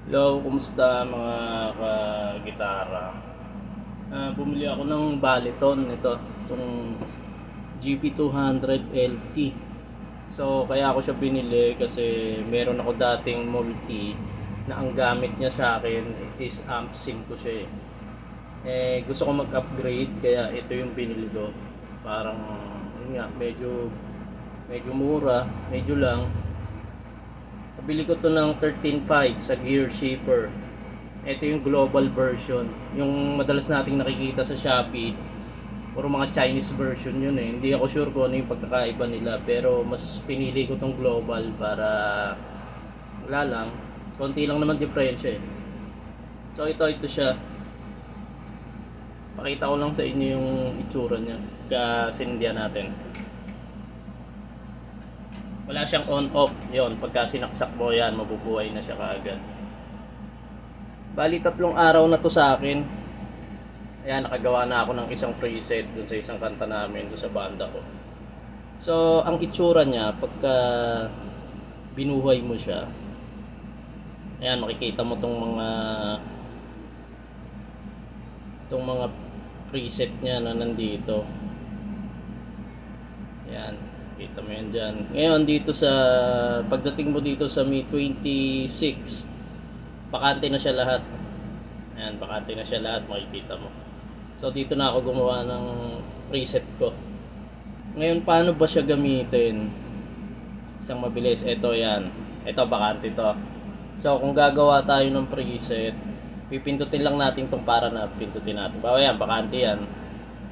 Hello, kumusta mga ka-gitara? Bumili ako ng Baliton itong GP200 LT. So, kaya ako siya binili kasi meron ako dating multi na ang gamit niya sa akin is amp sync ko siya eh. Gusto ko mag-upgrade kaya ito yung binili ko. Parang, yun nga, medyo mura, medyo lang. Nabili ko to ng 13.5 sa Gear Shaper. Ito yung global version. Yung madalas nating nakikita sa Shopee. Puro mga Chinese version yun eh. Hindi ako sure kung ano yung pagkakaiba nila. Pero mas pinili ko tong global para wala lang. Konti lang naman diferensya eh. So ito siya. Pakita ko lang sa inyo yung itsura niya. Kasindihan natin. Wala siyang on-off. Yon, pagka sinaksak mo yan, mabubuhay na siya kaagad. Bali 3 araw na to sa akin. Ayan, nakagawa na ako ng isang preset dun sa isang kanta namin, dun sa banda ko. So, ang itsura niya, pagka binuhay mo siya, ayan, makikita mo tong mga preset niya na nandito. Ayan. Kita mo yan dyan. Ngayon dito pagdating mo dito sa May 26, bakante na siya lahat. Ayan, bakante na siya lahat, makikita mo. So dito na ako gumawa ng preset ko. Ngayon paano ba siya gamitin? Isang mabilis, ito yan. Ito, bakante to. So kung gagawa tayo ng preset, pipindutin lang natin itong para na pindutin natin. Bawa yan, bakante yan.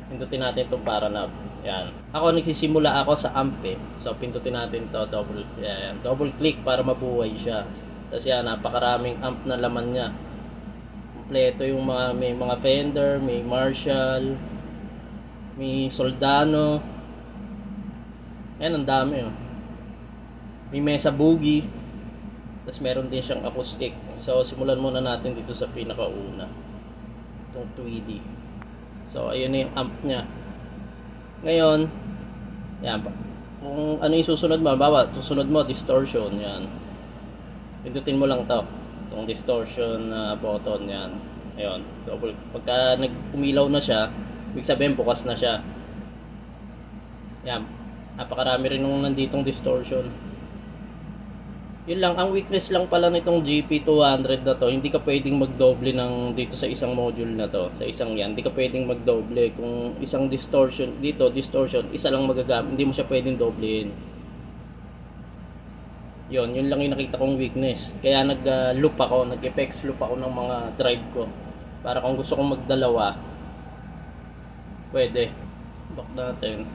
Pindutin natin itong para na. Yan. Ako nagsisimula ako sa amp eh. So pindutin natin to, double click para mabuhay siya. Tapos yan, napakaraming amp na laman niya. Kompleto yung may mga Fender, may Marshall, may Soldano. Yan, ang dami oh. May Mesa Boogie. Tapos meron din siyang acoustic. So simulan muna natin dito sa pinakauna. Itong Tweedy. So ayun na yung amp niya. Ngayon, yan pa. Kung ano yung susunod mo, susunod mo, distortion, yan. Pindutin mo lang to. Itong distortion button, yan. Ayun. Pagka umilaw na siya, ibig sabihin bukas na siya. Yan. Napakarami rin nung nanditong distortion. Yun lang, ang weakness lang pala nitong GP200 na to, hindi ka pwedeng magdoble ng dito sa isang module na to, sa isang yan, hindi ka pwedeng magdoble. Kung isang distortion, dito, distortion, isa lang magagamit, hindi mo siya pwedeng doblehin. Yun lang yung nakita kong weakness. Kaya nag-loop ako, nag-effects loop ako ng mga drive ko. Para kung gusto kong magdalawa, pwede. Back natin.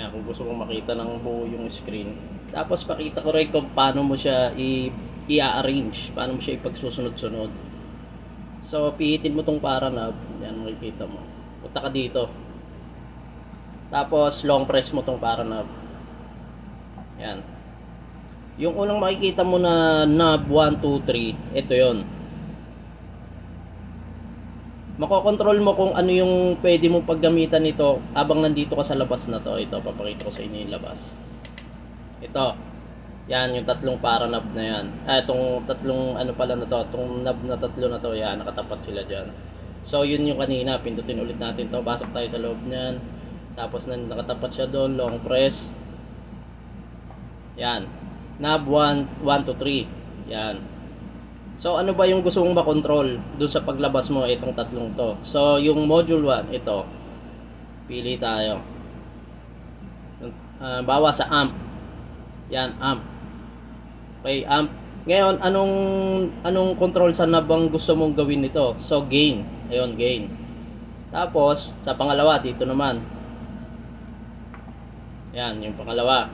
Yan, kung gusto mong makita ng buo yung screen. Tapos pakita ko rin kung paano mo siya i-arrange, paano mo siya ipagsusunod-sunod. So pihitin mo tong para knob, yan makikita mo. Punta ka dito. Tapos long press mo tong para knob. Yan. Yung unang makikita mo na knob 1, 2, 3, ito 'yon. Makokontrol mo kung ano yung pwede mong paggamitan nito habang nandito ka sa labas na to. Ito, papakita ko sa inyo yung labas. Ito. Yan, yung 3 para knob na yan. Itong 3 ano pala na to. Itong knob na 3 na to. Yan, nakatapat sila dyan. So, yun yung kanina. Pindutin ulit natin to. Basok tayo sa loob niyan. Tapos nakatapat siya doon. Long press. Yan. Knob 1, 1 to 3. Yan. So ano ba yung gusto mong makontrol doon sa paglabas mo itong 3 to? So yung module 1, ito. Pili tayo. Bawa sa amp. Yan, amp. Okay, amp. Ngayon, anong control sa knob ang gusto mong gawin nito? So gain. Ayun, gain. Tapos sa pangalawa dito naman. Yan, yung pangalawa.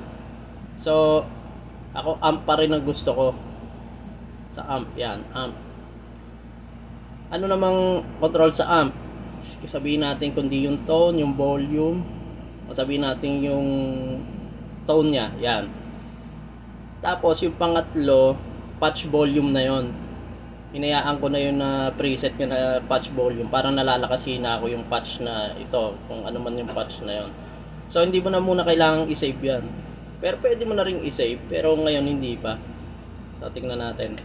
So ako amp pa rin ang gusto ko. Sa amp, yan, amp. Ano namang control sa amp? Sabihin natin kundi yung tone, yung volume, o sabihin natin yung tone niya, yan. Tapos yung pangatlo, patch volume na yon. Hinayaan ko na yun na preset ko na patch volume. Parang nalalakasin na ako yung patch na ito, kung ano man yung patch na yon. So hindi mo na muna kailangang i-save yan. Pero pwede mo na ring i-save, pero ngayon hindi pa. So tingnan natin.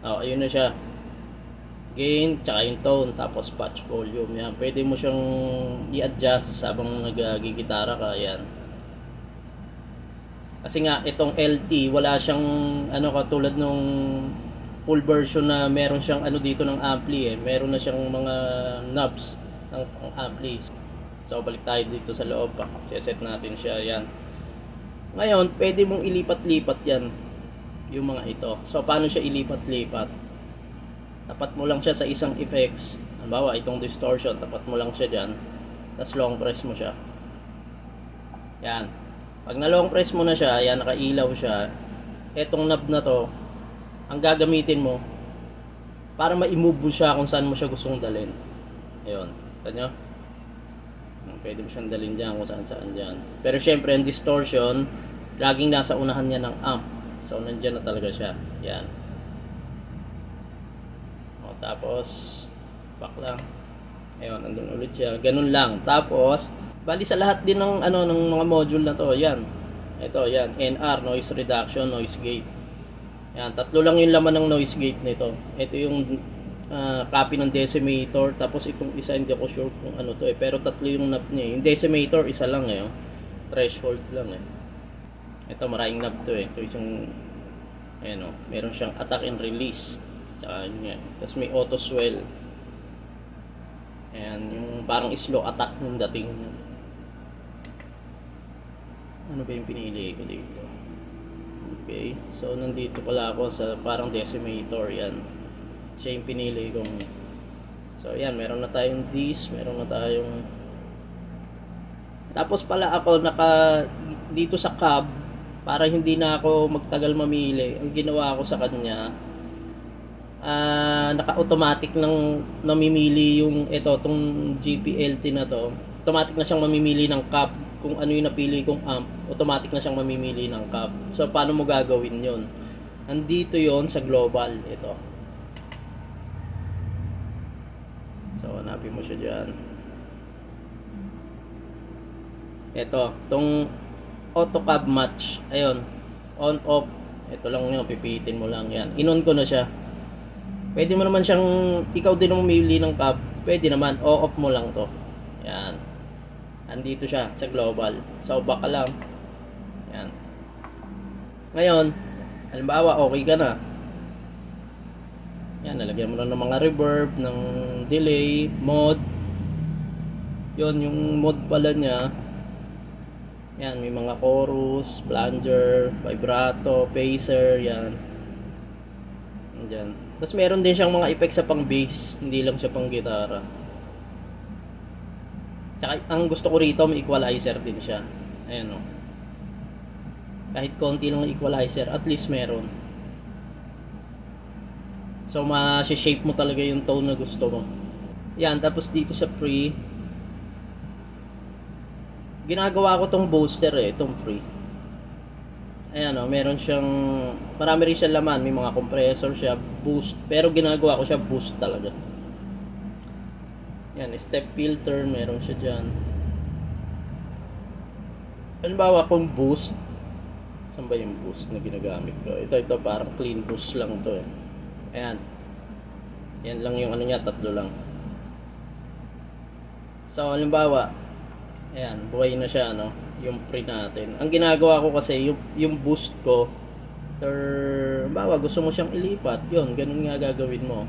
Ayun na siya. Gain, tsaka yung tone, tapos patch volume. Yan. Pwede mo siyang i-adjust habang nagigitara ka. Yan. Kasi nga, itong LT, wala siyang, katulad nung full version na meron siyang dito ng ampli eh. Meron na siyang mga knobs ng ampli. So, balik tayo dito sa loob. Set natin siya. Yan. Ngayon, pwede mong ilipat-lipat yan. Yung mga ito. So, paano siya ilipat-lipat? Tapat mo lang siya sa isang effects. Halimbawa, itong distortion, tapat mo lang siya dyan. Tapos long press mo siya. Yan. Pag na long press mo na siya, yan, nakailaw siya. Etong knob na to, ang gagamitin mo, para ma-move mo siya kung saan mo siya gustong dalhin. Ayun. Kita nyo? Pwede mo siyang dalhin dyan kung saan dyan. Pero syempre, ang distortion, laging nasa unahan niya ng amp. So, nandyan na talaga siya. Yan. Tapos, back lang. Ayun, andun ulit siya. Ganun lang. Tapos, bali sa lahat din ng ng mga module na to, yan. Ito, yan. NR, noise reduction, noise gate. Yan, tatlo lang yung laman ng noise gate nito. Ito yung copy ng decimator. Tapos itong isa, hindi ako sure kung ano to eh. Pero tatlo yung knob niya. Yung decimator, isa lang eh. Threshold lang eh. Ito, maraming knob to eh. Ito isang, ayan meron siyang attack and release. Tsaka yun nga. Tapos may auto swell. Ayan, yung parang slow attack ng dating niya. Ano ba yung pinili ko dito? Okay, so nandito pala ako sa parang decimator. Yan. Siya yung pinili kong. So yan, meron na tayong this, meron na tayong. Tapos pala ako dito sa cab, para hindi na ako magtagal mamili. Ang ginawa ko sa kanya, naka-automatic nang namimili yung tong GPLT na to. Automatic na siyang mamimili ng cab. Kung ano yung napili kong amp, automatic na siyang mamimili ng cab. So, paano mo gagawin yon? Nandito yon sa global. Ito. So, hanapin mo siya dyan. Ito. Itong auto cab match. Ayun. On, off. Ito lang yun. Pipitin mo lang yan. In-on ko na siya. Pwede mo naman siyang, ikaw din ang mamili ng cab. Pwede naman. O-off mo lang to. Yan. Andito siya sa global. So, back ka lang. Yan. Ngayon, halimbawa, okay ka na. Yan, nalagyan mo na ng mga reverb, ng delay, mod. Yun, yung mod pala niya. Yan, may mga chorus, flanger, vibrato, phaser, yan. Yan. Tapos meron din siyang mga effects sa pang bass, hindi lang siya pang gitara. Tsaka ang gusto ko rito, may equalizer din siya. Ayan o. Kahit konti lang ng equalizer, at least meron. So, ma-shape mo talaga yung tone na gusto mo. Yan, tapos dito sa pre, ginagawa ko tong booster itong pre. Ayan o, meron siyang, marami rin siya laman, may mga compressor siya, boost, pero ginagawa ko siya boost talaga. Yan, step filter, meron siya dyan. Halimbawa kung boost, saan ba yung boost na ginagamit ko? Ito, parang clean boost lang to eh. Ayan. Yan lang yung niya, tatlo lang. So, halimbawa, ayan, buhay na siya, yung pre natin. Ang ginagawa ko kasi, yung boost ko, halimbawa, gusto mo siyang ilipat, yun, ganun nga gagawin mo.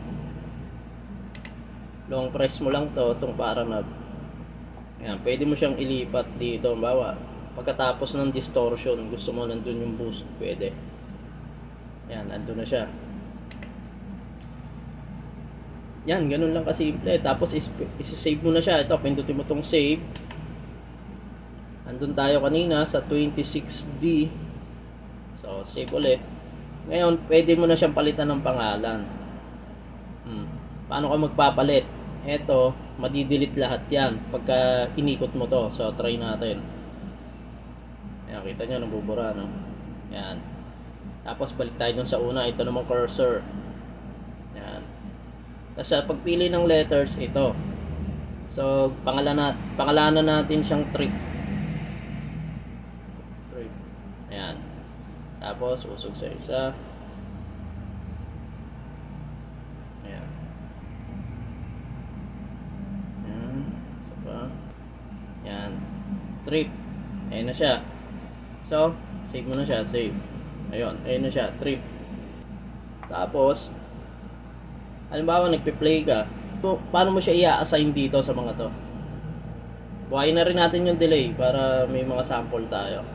Long press mo lang itong para knob. Ayan, pwede mo siyang ilipat dito. Bawa, pagkatapos ng distortion, gusto mo nandun yung boost, pwede. Ayan, nandun na siya. Yan, ganun lang kasimple. Tapos, isi-save mo na siya. Ito, pindutin mo itong save. Andun tayo kanina sa 26D. So, save ulit. Ngayon, pwede mo na siyang palitan ng pangalan. Paano ka magpapalit? Eto, madidelete lahat yan pagka inikot mo to. So, try natin. Ayan, kita nyo, nabubura, no? Ayan. Tapos, balik tayo dun sa una. Ito namang cursor. Ayan. Tapos, sa pagpili ng letters, ito. So, pangalanan natin siyang trip. Ayan. Tapos, usog sa isa. trip. Ayun na siya. So, save mo na siya, save. Ayun na siya, trip. Tapos, halimbawa nagpe-play ka. So, paano mo siya i-assign dito sa mga to? Buhayin na rin natin yung delay para may mga sample tayo.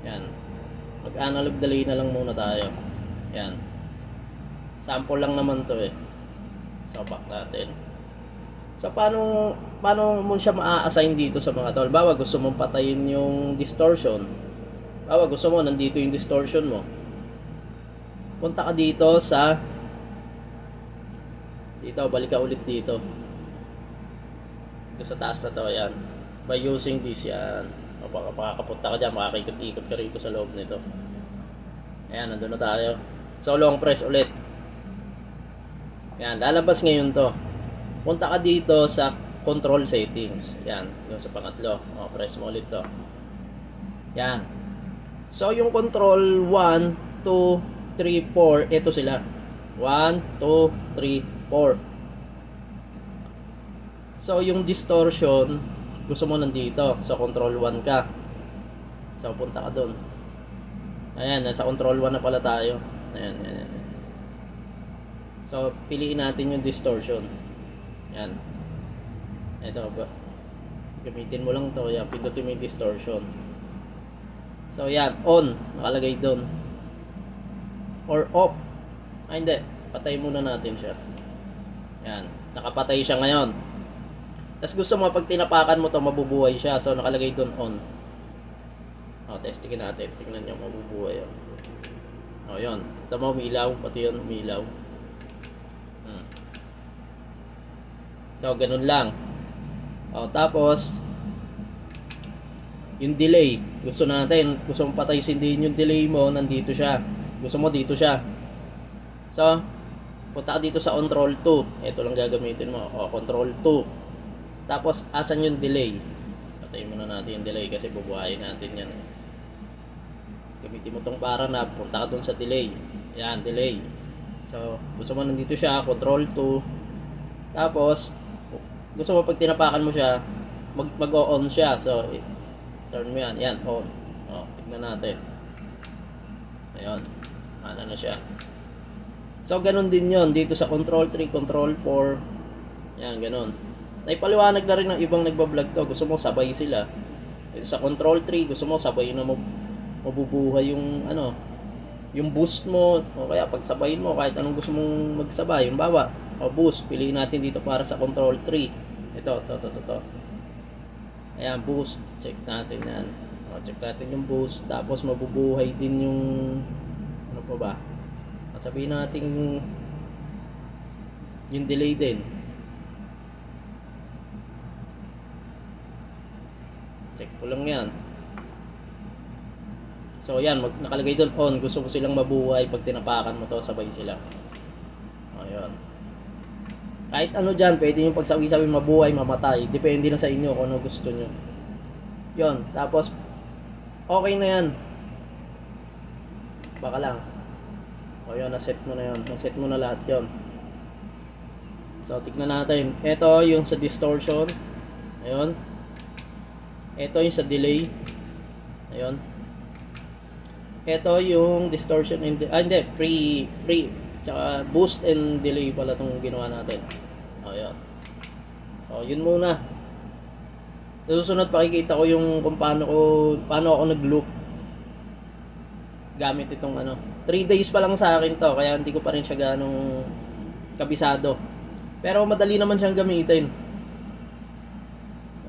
Yan. Mag-analog delay na lang muna tayo. Yan. Sample lang naman to eh. So, back natin. So, paano mo siya maa-assign dito sa mga to? Halimbawa, gusto mong patayin yung distortion. Halimbawa, gusto mo, nandito yung distortion mo. Punta ka dito sa balik ka ulit dito. Ito sa taas na to, yan. By using this, yan. O, makakapunta ka dyan, makakikot-ikot ka rito sa loob nito. Ayan, nandun na tayo. So, long press ulit. Yan, lalabas ngayon to. Punta ka dito sa control settings. Yan, yung sa pangatlo. O, press mo ulit to. Yan. So, yung control 1, 2, 3, 4, ito sila. 1, 2, 3, 4. So, yung distortion, gusto mo nandito. So, control 1 ka. So, punta ka dun. Ayan, nasa control 1 na pala tayo. Ayan. So, piliin natin yung distortion. Ayan. Ito, gamitin mo lang to. Ayan, pindutin mo yung distortion. So, yan. On. Nakalagay dun. Or off. Ay, hindi. Patay muna natin siya. Yan. Nakapatay siya ngayon. Tapos gusto mo, pag tinapakan mo to mabubuhay siya. So, nakalagay doon on. O, testingin natin. Tingnan nyo, mabubuhay yan. O, yun. Ito mo, umilaw. Pati yun, umilaw. So, ganun lang. O, tapos, yung delay. Gusto mong pataysin din yung delay mo, nandito siya. Gusto mo, dito siya. So, punta ka dito sa control 2. Ito lang gagamitin mo. O, control 2. Tapos, asan yung delay? Patayin muna natin yung delay kasi bubuhayin natin yan. Gamitin mo tong para na punta ka dun sa delay. Yan, delay. So, gusto mo nandito siya, control 2. Tapos, gusto mo pag tinapakan mo siya, mag-on siya. So, turn mo yan. Yan, on. O, tignan natin. Ayun. Ano na siya. So, ganun din yon dito sa control 3, control 4. Yan, ganun. Naipaliwanag na rin ng ibang nagbablog to. Gusto mo sabay sila. Dito sa control 3, gusto mo sabay na mabubuhay yung yung boost mo. O kaya pagsabayin mo, kahit anong gusto mong magsabay. Yung bawa, o boost. Piliin natin dito para sa control 3. Ito. Ayan, boost. Check natin yan. O, check natin yung boost. Tapos mabubuhay din yung ano pa ba? Sabihin natin yung delay din. Check ko lang yan. So yan, nakalagay doon on. Gusto mo silang mabuhay pag tinapakan mo to, sabay sila. Ayun. Kahit ano dyan, pwede nyo pagsabi-sabi mabuhay, mamatay. Depende na sa inyo kung ano gusto nyo. Yun, tapos okay na yan. Baka lang. O yun, naset mo na yun. Naset mo na lahat yun. So, tignan natin. Ito yung sa distortion. Ayun. Ito yung sa delay. Ayun. Ito yung distortion and hindi, pre tsaka boost and delay pala itong ginawa natin. O, yun. O, yun muna. Susunod pakikita ko yung kung paano ako nag-loop gamit itong 3 days pa lang sa akin to, kaya hindi ko pa rin siya ganong kabisado. Pero madali naman siyang gamitin.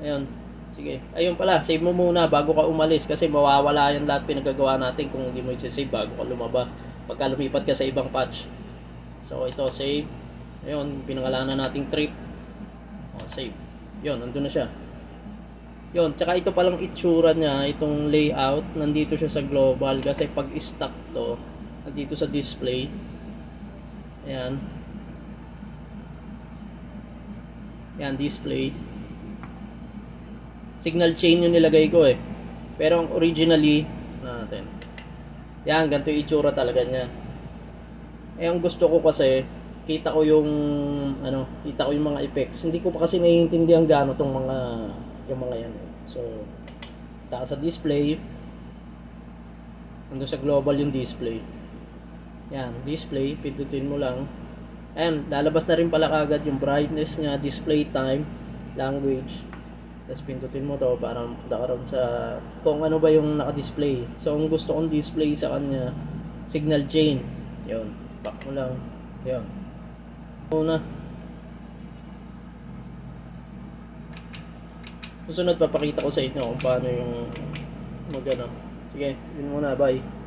Ayun. Sige. Ayun pala, save mo muna bago ka umalis kasi mawawala yan lahat pinagagawa natin kung hindi mo i-save bago ka lumabas. Pagka lumipat ka sa ibang patch. So ito, save. Ayun, pinangalanan nating trip. O, save. Yun, nandun na siya. Yun, tsaka ito palang itsura niya, itong layout, nandito siya sa global kasi pag stock to, nandito sa display. Ayan. Ayan, display. Signal chain yung nilagay ko eh. Pero originally, natin. Yan, ganito yung itsura talaga niya. Eh, ang gusto ko kasi, kita ko yung mga effects. Hindi ko pa kasi naiintindihan gaano tong mga yung mga yan. So, taas sa display, nandun sa global yung display. Yan, display, pindutin mo lang. Ayan, lalabas na rin pala kagad yung brightness niya, display time, language. Tapos pindutin mo to para magkakaroon sa kung ano ba yung naka-display. So, kung gusto kong display sa kanya, signal chain. Yun, pack mo lang. Yun. Una. Susunod, papakita ko sa inyo kung paano yung magano. Sige, yun muna, bye.